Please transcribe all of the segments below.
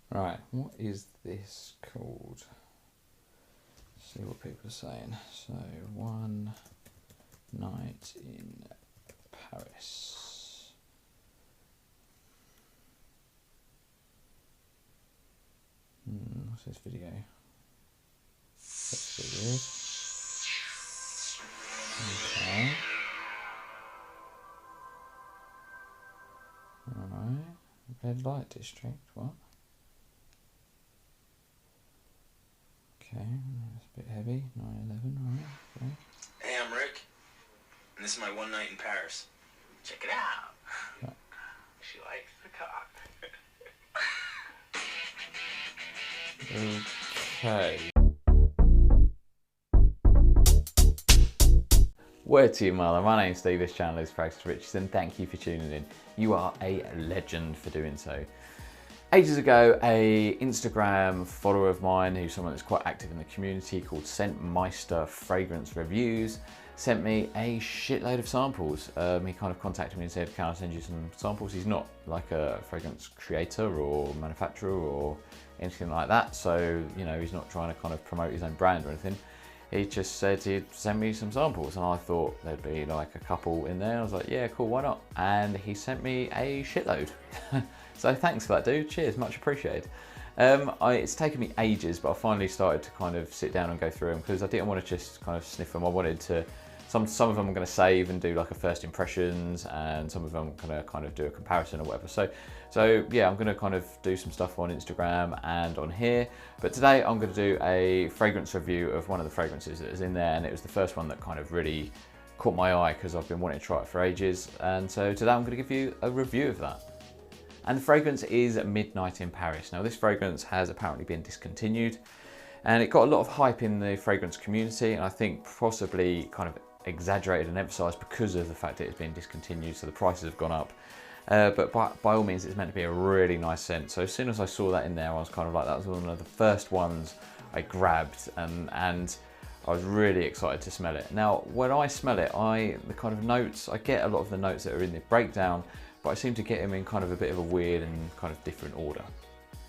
Right, what is this called? See what people are saying. So, One Night in Paris. What's this video? That's a bit weird. Okay. Alright. Red light district, what? Okay, that's a bit heavy. 9/11, right? Okay. Hey, I'm Rick, and this is my one night in Paris. Check it out. Yeah. She likes the cock. Okay. Word to you, mother. My name's Steve. This channel is FRAG30 and thank you for tuning in. You are a legend for doing so. Ages ago, a Instagram follower of mine, who's someone that's quite active in the community, called Scentmeister Fragrance Reviews, sent me a shitload of samples. He kind of contacted me and said, can I send you some samples? He's not like a fragrance creator or manufacturer or anything like that, so you know, he's not trying to kind of promote his own brand or anything. He just said he'd send me some samples, and I thought there'd be like a couple in there. I was like, yeah, cool, why not? And he sent me a shitload. So thanks for that, dude. Cheers, much appreciated. It's taken me ages, but I finally started to kind of sit down and go through them because I didn't want to just kind of sniff them. I wanted to, some of them I'm going to save and do like a first impressions, and some of them I'm going to kind of do a comparison or whatever. So yeah, I'm going to kind of do some stuff on Instagram and on here. But today I'm going to do a fragrance review of one of the fragrances that is in there, and it was the first one that kind of really caught my eye because I've been wanting to try it for ages. And so today I'm going to give you a review of that. And the fragrance is Midnight in Paris. Now this fragrance has apparently been discontinued, and it got a lot of hype in the fragrance community, and I think possibly kind of exaggerated and emphasised because of the fact that it's been discontinued, so the prices have gone up. But by all means, it's meant to be a really nice scent. So as soon as I saw that in there, I was kind of like, that was one of the first ones I grabbed, and I was really excited to smell it. Now, when I smell it, the kind of notes, I get a lot of the notes that are in the breakdown, but I seem to get them in kind of a bit of a weird and kind of different order.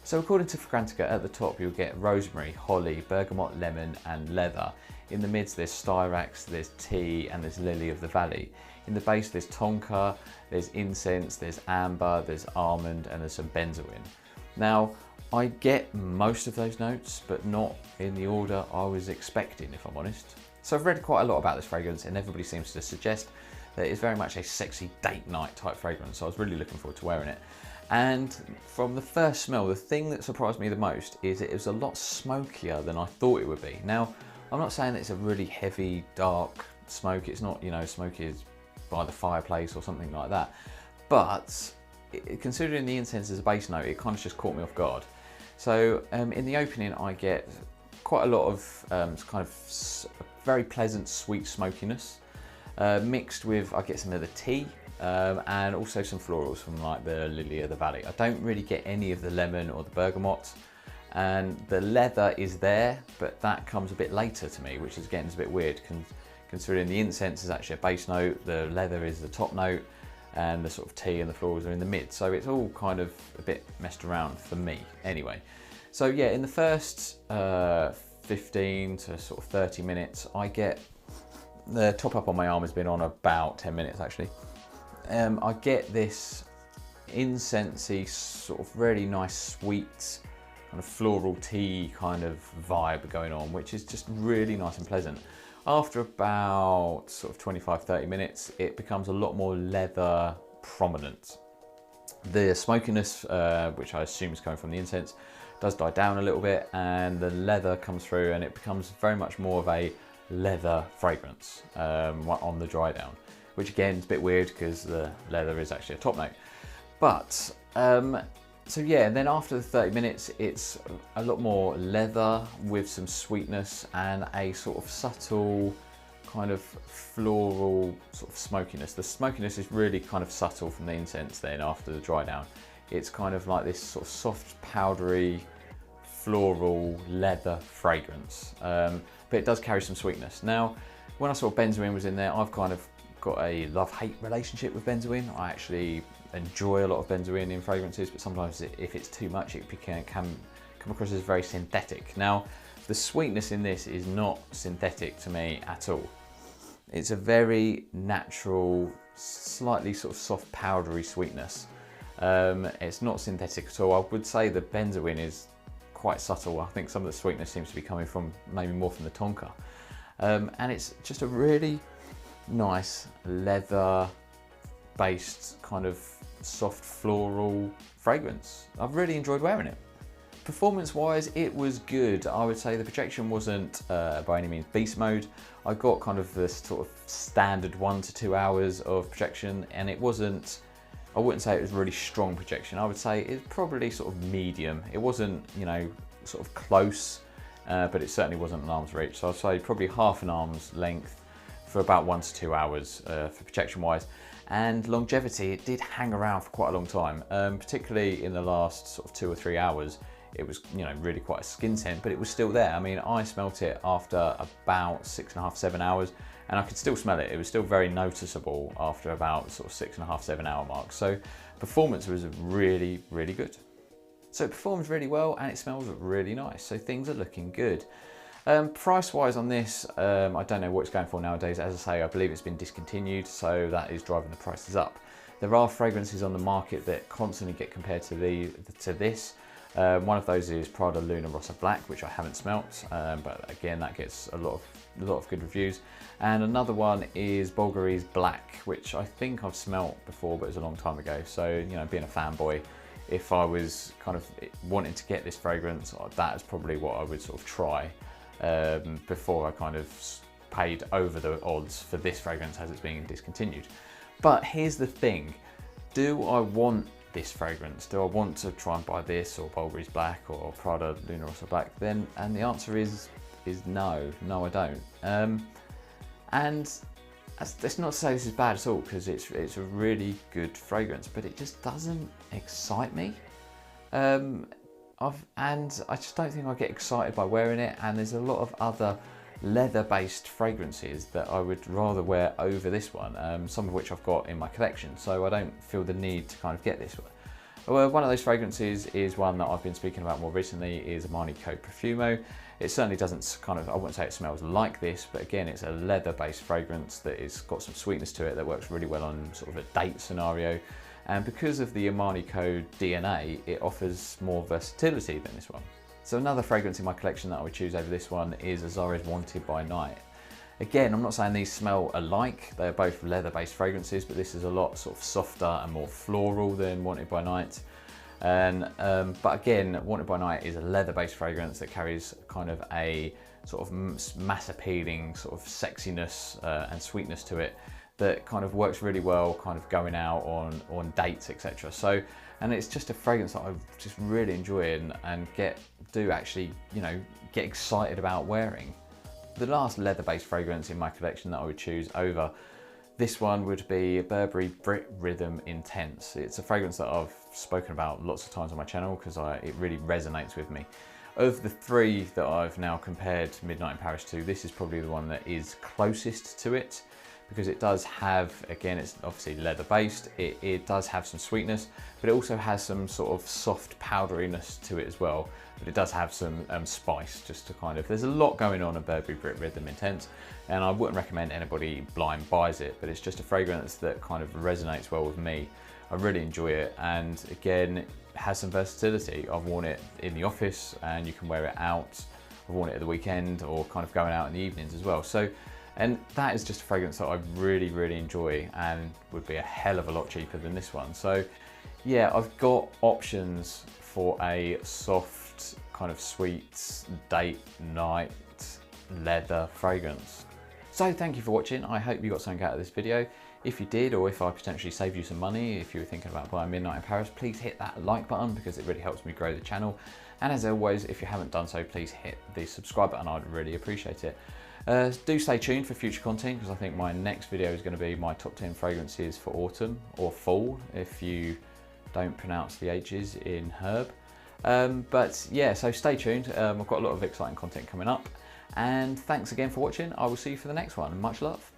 So according to Fragrantica, at the top you'll get rosemary, holly, bergamot, lemon and leather. In the mids there's styrax, there's tea and there's lily of the valley. In the base there's tonka, there's incense, there's amber, there's almond and there's some benzoin. Now I get most of those notes, but not in the order I was expecting, if I'm honest. So I've read quite a lot about this fragrance, and everybody seems to suggest that it's very much a sexy date night type fragrance, so I was really looking forward to wearing it. And from the first smell, the thing that surprised me the most is it was a lot smokier than I thought it would be. Now, I'm not saying it's a really heavy, dark smoke. It's not, you know, smoky as by the fireplace or something like that. But considering the incense as a base note, it kind of just caught me off guard. So in the opening, I get quite a lot of kind of very pleasant, sweet smokiness. Mixed with, I get some of the tea and also some florals from like the lily of the valley. I don't really get any of the lemon or the bergamot, and the leather is there, but that comes a bit later to me, which is getting a bit weird considering the incense is actually a base note, the leather is the top note, and the sort of tea and the florals are in the mid. So it's all kind of a bit messed around for me anyway. So yeah, in the first 15 to sort of 30 minutes, I get the top up on my arm has been on about 10 minutes actually. I get this incensey, sort of really nice sweet kind of floral tea kind of vibe going on, which is just really nice and pleasant. After about sort of 25-30 minutes, it becomes a lot more leather prominent. The smokiness, which I assume is coming from the incense, does die down a little bit, and the leather comes through, and it becomes very much more of a leather fragrance on the dry down, which again is a bit weird because the leather is actually a top note. But so yeah, and then after the 30 minutes it's a lot more leather with some sweetness and a sort of subtle kind of floral sort of smokiness. The smokiness is really kind of subtle from the incense. Then after the dry down, it's kind of like this sort of soft powdery floral leather fragrance, but it does carry some sweetness. Now when I saw benzoin was in there, I've kind of got a love-hate relationship with benzoin. I actually enjoy a lot of benzoin in fragrances, but sometimes if it's too much, it can come across as very synthetic. Now, the sweetness in this is not synthetic to me at all. It's a very natural, slightly sort of soft powdery sweetness. It's not synthetic at all. I would say the benzoin is quite subtle. I think some of the sweetness seems to be coming from maybe more from the tonka. And it's just a really nice leather based kind of soft floral fragrance. I've really enjoyed wearing it. Performance wise, it was good. I would say the projection wasn't by any means beast mode. I got kind of the sort of standard 1 to 2 hours of projection, and it wasn't, I wouldn't say it was really strong projection. I would say it's probably sort of medium. It wasn't, you know, sort of close, but it certainly wasn't an arm's reach. So I'd say probably half an arm's length for about 1 to 2 hours for projection wise. And longevity, it did hang around for quite a long time, particularly in the last sort of 2 or 3 hours. It was, you know, really quite a skin scent, but it was still there. I mean, I smelt it after about 6.5, 7 hours, and I could still smell it. It was still very noticeable after about sort of 6.5, 7 hour mark. So performance was really, really good. So it performs really well and it smells really nice. So things are looking good. Price wise on this, I don't know what it's going for nowadays. As I say, I believe it's been discontinued, so that is driving the prices up. There are fragrances on the market that constantly get compared to this. One of those is Prada Luna Rosa Black, which I haven't smelt, but again, that gets a lot of good reviews. And another one is Bulgari's Black, which I think I've smelt before, but it was a long time ago. So, you know, being a fanboy, if I was kind of wanting to get this fragrance, that is probably what I would sort of try before I kind of paid over the odds for this fragrance as it's being discontinued. But here's the thing, do I want this fragrance? Do I want to try and buy this or Bulgari's Black or Prada Luna Rosa Black? And the answer is no, I don't. And that's not to say this is bad at all, because it's a really good fragrance, but it just doesn't excite me. And I just don't think I get excited by wearing it. And there's a lot of other leather-based fragrances that I would rather wear over this one, some of which I've got in my collection, so I don't feel the need to kind of get this one. Well, one of those fragrances is one that I've been speaking about more recently, is Armani Code Profumo. It certainly doesn't kind of, I wouldn't say it smells like this, but again, it's a leather-based fragrance that has got some sweetness to it that works really well on sort of a date scenario. And because of the Armani Code DNA, it offers more versatility than this one. So another fragrance in my collection that I would choose over this one is Azare's Wanted by Night. Again, I'm not saying these smell alike, they're both leather-based fragrances, but this is a lot sort of softer and more floral than Wanted by Night. And but again, Wanted by Night is a leather-based fragrance that carries kind of a sort of mass-appealing sort of sexiness and sweetness to it that kind of works really well kind of going out on dates, etc. So, and it's just a fragrance that I just really enjoy and do actually, you know, get excited about wearing. The last leather-based fragrance in my collection that I would choose over this one would be Burberry Brit Rhythm Intense. It's a fragrance that I've spoken about lots of times on my channel because it really resonates with me. Of the three that I've now compared Midnight in Paris to, this is probably the one that is closest to it, because it does have, again, it's obviously leather based, it does have some sweetness, but it also has some sort of soft powderiness to it as well. But it does have some spice, just to kind of, there's a lot going on in Burberry Brit Rhythm Intense, and I wouldn't recommend anybody blind buys it, but it's just a fragrance that kind of resonates well with me. I really enjoy it, and again, it has some versatility. I've worn it in the office and you can wear it out. I've worn it at the weekend or kind of going out in the evenings as well. So, and that is just a fragrance that I really, really enjoy and would be a hell of a lot cheaper than this one. So yeah, I've got options for a soft, kind of sweet date night leather fragrance. So thank you for watching. I hope you got something out of this video. If you did, or if I potentially saved you some money, if you were thinking about buying Midnight in Paris, please hit that like button because it really helps me grow the channel. And as always, if you haven't done so, please hit the subscribe button. I'd really appreciate it. Do stay tuned for future content, because I think my next video is going to be my top 10 fragrances for autumn, or fall if you don't pronounce the H's in herb. But yeah, so stay tuned. I've got a lot of exciting content coming up, and thanks again for watching. I will see you for the next one. Much love.